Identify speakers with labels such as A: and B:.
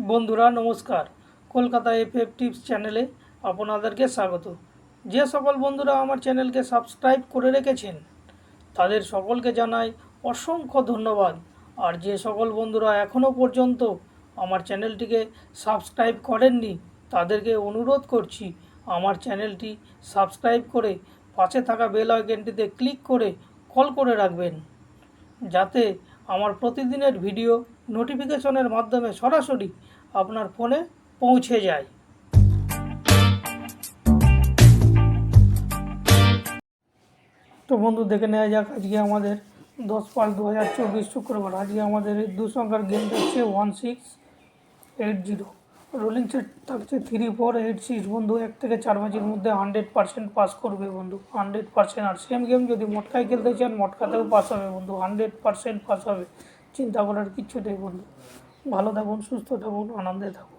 A: বন্ধুরা নমস্কার, Kolkata FF tips চ্যানেলে আপনাদেরকে স্বাগত। যে সকল বন্ধুরা আমার চ্যানেলকে সাবস্ক্রাইব করে রেখেছেন তাদের সকলকে জানাই অসংখ্য ধন্যবাদ। আর যে সকল বন্ধুরা এখনও পর্যন্ত আমার চ্যানেলটিকে সাবস্ক্রাইব করেননি তাদেরকে অনুরোধ করছি আমার চ্যানেলটি সাবস্ক্রাইব করে পাশে থাকা বেল আইকনটিতে ক্লিক করে কল করে রাখবেন, যাতে আমার প্রতিদিনের ভিডিও নোটিফিকেশনের মাধ্যমে সরাসরি আপনার ফোনে পৌঁছে যায়। তো বন্ধু, দেখে নেওয়া যাক আজকে আমাদের 10/5/2024 শুক্রবার। আজকে আমাদের এই দু সংখ্যার গেম থাকছে 1680। রোলিং সেট থাকছে 3486। বন্ধু 1 থেকে 4 বাজির মধ্যে 100% পাস করবে বন্ধু, 100%। আর সেম গেম যদি মটকায় খেলতে চান মটকাতেও পাস হবে বন্ধু, 100% পাস হবে। চিন্তা করার কিচ্ছু নেই বন্ধু। ভালো থাকুন, সুস্থ থাকুন, আনন্দে থাকুন।